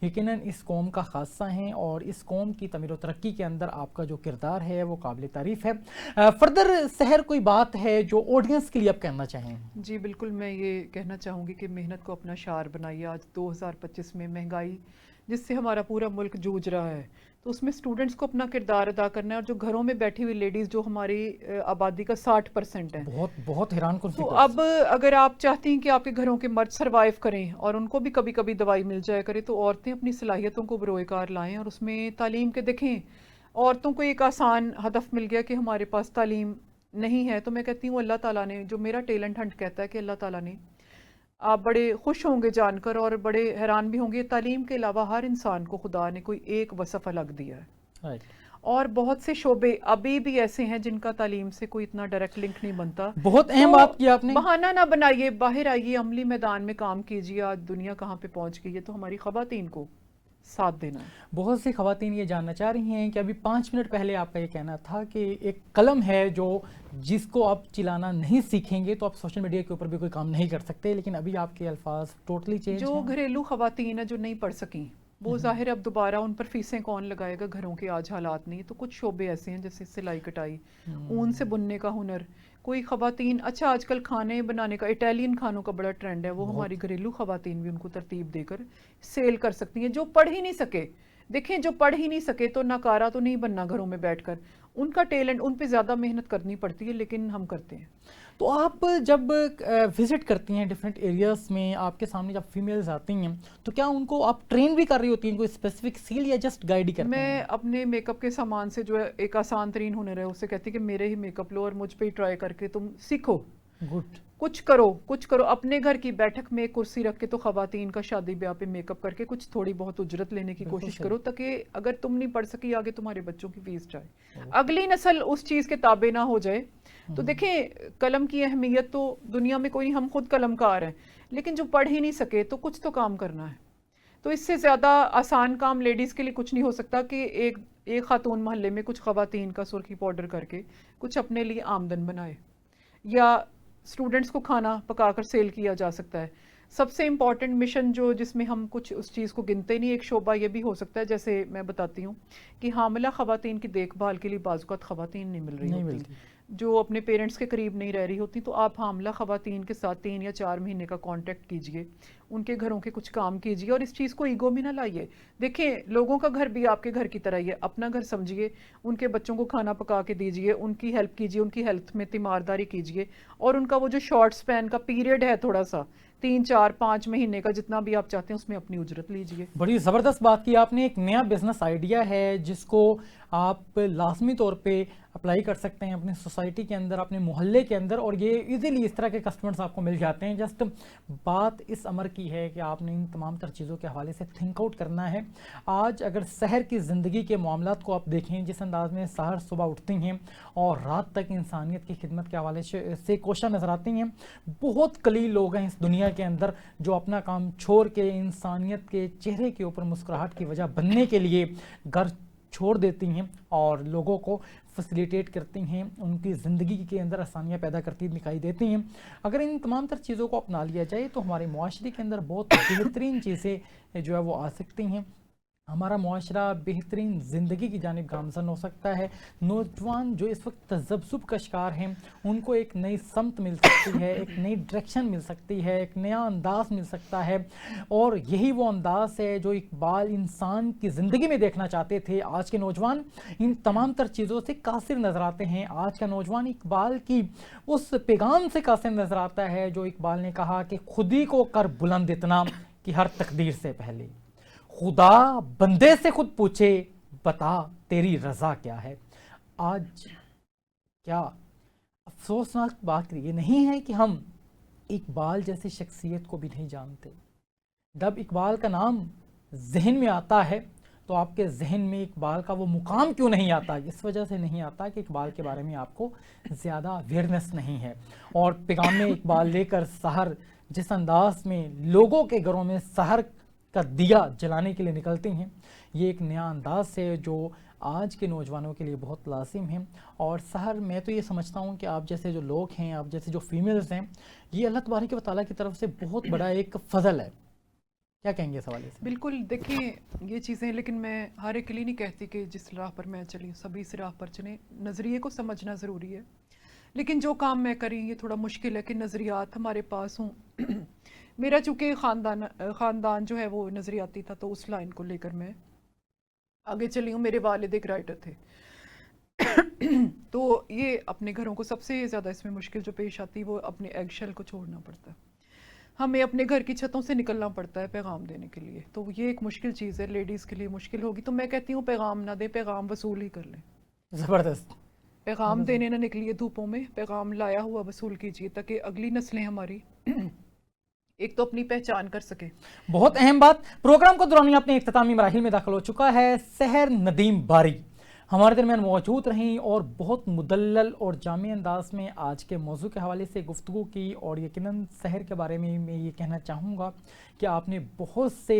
یقیناً اس قوم کا خاصہ ہیں، اور اس قوم کی تعمیر و ترقی کے اندر آپ کا جو کردار ہے وہ قابل تعریف ہے. فردر سحر کوئی بات ہے جو آڈینس کے لیے آپ کہنا چاہیں؟ جی بالکل، میں یہ کہنا چاہوں گی کہ محنت کو اپنا شعار بنائیے. آج 2025 میں مہنگائی جس سے ہمارا پورا ملک جوجھ رہا ہے، تو اس میں اسٹوڈنٹس کو اپنا کردار ادا کرنا ہے. اور جو گھروں میں بیٹھی ہوئی لیڈیز جو ہماری آبادی کا 60% ہے، بہت حیران کن تو اب اگر آپ چاہتی ہیں کہ آپ کے گھروں کے مرد سروائیو کریں اور ان کو بھی کبھی کبھی دوائی مل جائے کرے، تو عورتیں اپنی صلاحیتوں کو بروئے کار لائیں. اور اس میں تعلیم کے دیکھیں، عورتوں کو ایک آسان ہدف مل گیا کہ ہمارے پاس تعلیم نہیں ہے. تو میں کہتی ہوں اللہ تعالیٰ نے، جو میرا ٹیلنٹ ہنٹ کہتا ہے کہ اللہ تعالیٰ نے، آپ بڑے خوش ہوں گے جان کر اور بڑے حیران بھی ہوں گے، تعلیم کے علاوہ ہر انسان کو خدا نے کوئی ایک وصف الگ دیا ہے. اور بہت سے شعبے ابھی بھی ایسے ہیں جن کا تعلیم سے کوئی اتنا ڈائریکٹ لنک نہیں بنتا. بہت اہم بات کی آپ نے. بہانہ نہ بنائیے، باہر آئیے، عملی میدان میں کام کیجیے. آج دنیا کہاں پہ پہنچ گئی ہے، تو ہماری خواتین کو ساتھ دینا ہے. بہت سی خواتین یہ جاننا چاہ رہی ہیں کہ ابھی 5 منٹ پہلے آپ کا یہ کہنا تھا کہ ایک قلم ہے جو جس کو آپ چلانا نہیں سیکھیں گے تو آپ سوشل میڈیا کے اوپر بھی کوئی کام نہیں کر سکتے، لیکن ابھی آپ کے الفاظ ٹوٹلی چینج ہیں. جو گھریلو خواتین ہیں جو نہیں پڑھ سکیں، وہ ظاہر اب دوبارہ ان پر فیسیں کون لگائے گا، گھروں کے آج حالات نہیں. تو کچھ شعبے ایسے ہیں جیسے سلائی کٹائی، اون سے بننے کا ہنر. کوئی خواتین، اچھا آج کل کھانے بنانے کا اٹیلین کھانوں کا بڑا ٹرینڈ ہے، وہ ہماری گھریلو خواتین بھی ان کو ترتیب دے کر سیل کر سکتی ہیں. جو پڑھ ہی نہیں سکے، دیکھیں جو پڑھ ہی نہیں سکے تو ناکارہ تو نہیں بننا گھروں میں بیٹھ کر. ان کا ٹیلنٹ، ان پہ زیادہ محنت کرنی پڑتی ہے، لیکن ہم کرتے ہیں. تو آپ جب وزٹ کرتی ہیں ڈیفرنٹ ایریاز میں، آپ کے سامنے جب فیمیلز آتی ہیں تو کیا ان کو آپ ٹرین بھی کر رہی ہوتی ہیں کوئی اسپیسیفک سکل، یا جسٹ گائیڈ ہی کرتے ہیں؟ میں اپنے میک اپ کے سامان سے جو ہے ایک آسان ترین ہنر ہے اسے کہتی کہ میرے ہی میک اپ لو اور مجھ پہ ہی ٹرائی کر کے تم سیکھو. گڈ. کچھ کرو اپنے گھر کی بیٹھک میں ایک کرسی رکھ کے تو خواتین کا شادی بیاہ پہ میک اپ کر کے کچھ تھوڑی بہت اجرت لینے کی کوشش کرو، تاکہ اگر تم نہیں پڑھ سکی آگے تمہارے بچوں کی فیس جائے، اگلی نسل اس چیز کے تابع نہ ہو جائے. تو دیکھیں قلم کی اہمیت تو دنیا میں کوئی، ہم خود قلم کار ہیں، لیکن جو پڑھ ہی نہیں سکے تو کچھ تو کام کرنا ہے. تو اس سے زیادہ آسان کام لیڈیز کے لیے کچھ نہیں ہو سکتا کہ ایک خاتون محلے میں کچھ خواتین کا سرخی پاؤڈر کر کے کچھ اپنے لیے آمدن بنائے، یا اسٹوڈنٹس کو کھانا پکا کر سیل کیا جا سکتا ہے. سب سے امپورٹنٹ مشن جس میں ہم کچھ اس چیز کو گنتے نہیں، ایک شعبہ یہ بھی ہو سکتا ہے، جیسے میں بتاتی ہوں کہ حاملہ خواتین کی دیکھ بھال کے لیے بعض اوقات خواتین نہیں مل رہی ہوتی، جو اپنے پیرنٹس کے قریب نہیں رہ رہی ہوتی. تو آپ حاملہ خواتین کے ساتھ 3 یا 4 مہینے کا کانٹیکٹ کیجئے، ان کے گھروں کے کچھ کام کیجئے، اور اس چیز کو ایگو میں نہ لائیے. دیکھیں لوگوں کا گھر بھی آپ کے گھر کی طرح ہی ہے، اپنا گھر سمجھیے، ان کے بچوں کو کھانا پکا کے دیجئے، ان کی ہیلپ کیجئے، ان کی ہیلتھ میں تیمارداری کیجئے. اور ان کا وہ جو شارٹ سپین کا پیریڈ ہے، تھوڑا سا 3 4 5 مہینے کا، جتنا بھی آپ چاہتے ہیں اس میں اپنی اجرت لیجئے. بڑی زبردست بات کی آپ نے. ایک نیا بزنس آئیڈیا ہے جس کو آپ لازمی طور پہ اپلائی کر سکتے ہیں اپنے سوسائٹی کے اندر، اپنے محلے کے اندر، اور یہ ایزیلی اس طرح کے کسٹمرز آپ کو مل جاتے ہیں. جسٹ بات اس امر کی ہے کہ آپ نے ان تمام تر چیزوں کے حوالے سے تھنک آؤٹ کرنا ہے. آج اگر شہر کی زندگی کے معاملات کو آپ دیکھیں، جس انداز میں سحر صبح اٹھتی ہیں اور رات تک انسانیت کی خدمت کے حوالے سے کوشاں نظر آتی ہیں، بہت قلیل لوگ ہیں اس دنیا کے اندر جو اپنا کام چھوڑ کے انسانیت کے چہرے کے اوپر مسکراہٹ کی وجہ بننے کے لیے گھر چھوڑ دیتی ہیں اور لوگوں کو فیسیلیٹیٹ کرتی ہیں، ان کی زندگی کے اندر آسانیاں پیدا کرتی دکھائی دیتی ہیں۔ اگر ان تمام تر چیزوں کو اپنا لیا جائے تو ہمارے معاشرے کے اندر بہت بہترین چیزیں جو ہے وہ آ سکتی ہیں، ہمارا معاشرہ بہترین زندگی کی جانب گامزن ہو سکتا ہے۔ نوجوان جو اس وقت تذبذب کا شکار ہیں ان کو ایک نئی سمت مل سکتی ہے، ایک نئی ڈائریکشن مل سکتی ہے، ایک نیا انداز مل سکتا ہے، اور یہی وہ انداز ہے جو اقبال انسان کی زندگی میں دیکھنا چاہتے تھے۔ آج کے نوجوان ان تمام تر چیزوں سے قاصر نظر آتے ہیں۔ آج کا نوجوان اقبال کی اس پیغام سے قاصر نظر آتا ہے جو اقبال نے کہا کہ خودی کو کر بلند اتنا کہ ہر تقدیر سے پہلے خدا بندے سے خود پوچھے بتا تیری رضا کیا ہے۔ آج کیا افسوسناک بات یہ نہیں ہے کہ ہم اقبال جیسی شخصیت کو بھی نہیں جانتے۔ جب اقبال کا نام ذہن میں آتا ہے تو آپ کے ذہن میں اقبال کا وہ مقام کیوں نہیں آتا؟ اس وجہ سے نہیں آتا کہ اقبال کے بارے میں آپ کو زیادہ اویئرنیس نہیں ہے۔ اور پیغام اقبال لے کر سحر جس انداز میں لوگوں کے گھروں میں سحر کا دیا جلانے کے لیے نکلتے ہیں، یہ ایک نیا انداز ہے جو آج کے نوجوانوں کے لیے بہت لازم ہے۔ اور سحر میں تو یہ سمجھتا ہوں کہ آپ جیسے جو لوگ ہیں، آپ جیسے جو فیمیلز ہیں، یہ اللہ تبارک و تعالیٰ کی طرف سے بہت بڑا ایک فضل ہے۔ کیا کہیں گے اس حوالے سے؟ بالکل، دیکھیں یہ چیزیں، لیکن میں ہر ایک کے لیے نہیں کہتی کہ جس راہ پر میں چلی سبھی اس راہ پر چلیں۔ نظریے کو سمجھنا ضروری ہے، لیکن جو کام میں کری یہ تھوڑا مشکل ہے کہ نظریات ہمارے پاس ہوں۔ میرا چونکہ خاندان جو ہے وہ نظریاتی تھا، تو اس لائن کو لے کر میں آگے چلی ہوں۔ میرے والد ایک رائٹر تھے، تو یہ اپنے گھروں کو سب سے زیادہ اس میں مشکل جو پیش آتی وہ اپنے ایگ شیل کو چھوڑنا پڑتا ہے، ہمیں اپنے گھر کی چھتوں سے نکلنا پڑتا ہے پیغام دینے کے لیے، تو یہ ایک مشکل چیز ہے، لیڈیز کے لیے مشکل ہوگی۔ تو میں کہتی ہوں پیغام نہ دیں، پیغام وصول ہی کر لیں۔ زبردست۔ پیغام دینے نہ نکلیے دھوپوں میں، پیغام لایا ہوا وصول کیجیے تاکہ اگلی نسلیں ہماری ایک تو اپنی پہچان کر سکے۔ بہت اہم بات۔ پروگرام کو دورانیہ اپنے اختتامی مراحل میں داخل ہو چکا ہے۔ سحر ندیم باری ہمارے درمیان موجود رہیں اور بہت مدلل اور جامع انداز میں آج کے موضوع کے حوالے سے گفتگو کی، اور یقیناً سحر کے بارے میں یہ کہنا چاہوں گا کہ آپ نے بہت سے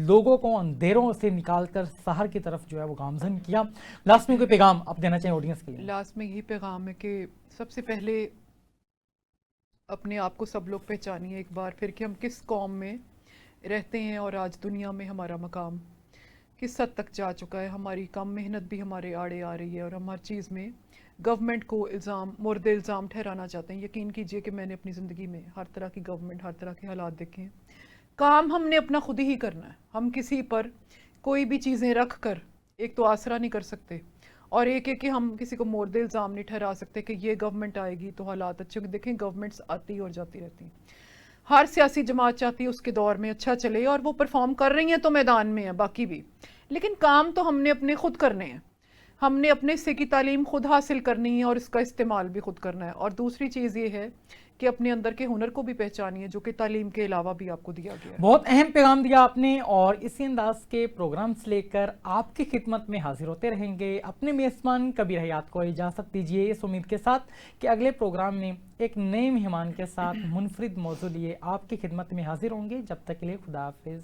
لوگوں کو اندھیروں سے نکال کر سحر کی طرف جو ہے وہ گامزن کیا۔ لاسٹ میں کوئی پیغام آپ دینا چاہیں آڈینس کے لیے؟ لاسٹ میں یہی پیغام ہے کہ سب سے پہلے اپنے آپ کو سب لوگ پہچانیے ایک بار پھر کہ ہم کس قوم میں رہتے ہیں اور آج دنیا میں ہمارا مقام کس حد تک جا چکا ہے۔ ہماری کم محنت بھی ہمارے آڑے آ رہی ہے اور ہم ہر چیز میں گورنمنٹ کو مورد الزام ٹھہرانا چاہتے ہیں۔ یقین کیجئے کہ میں نے اپنی زندگی میں ہر طرح کی گورنمنٹ، ہر طرح کے حالات دیکھے ہیں۔ کام ہم نے اپنا خود ہی کرنا ہے، ہم کسی پر کوئی بھی چیزیں رکھ کر ایک تو آسرا نہیں کر سکتے، اور ایک ہے کہ ہم کسی کو مورد الزام نہیں ٹھہرا سکتے کہ یہ گورنمنٹ آئے گی تو حالات اچھے ہوں گے۔ دیکھیں گورنمنٹس آتی اور جاتی رہتی ہیں، ہر سیاسی جماعت چاہتی ہے اس کے دور میں اچھا چلے، اور وہ پرفارم کر رہی ہیں تو میدان میں ہیں باقی بھی، لیکن کام تو ہم نے اپنے خود کرنے ہیں، ہم نے اپنے حصے کی تعلیم خود حاصل کرنی ہے اور اس کا استعمال بھی خود کرنا ہے۔ اور دوسری چیز یہ ہے کہ اپنے اندر کے ہنر کو بھی پہچانیے جو کہ تعلیم کے علاوہ بھی آپ کو دیا گیا ہے۔ بہت اہم پیغام دیا آپ نے، اور اسی انداز کے پروگرامز لے کر آپ کی خدمت میں حاضر ہوتے رہیں گے۔ اپنے میزبان کبیر حیات کو اجازت دیجیے اس امید کے ساتھ کہ اگلے پروگرام میں ایک نئے مہمان کے ساتھ منفرد موضوع لیے آپ کی خدمت میں حاضر ہوں گے۔ جب تک کے لیے خدا حافظ۔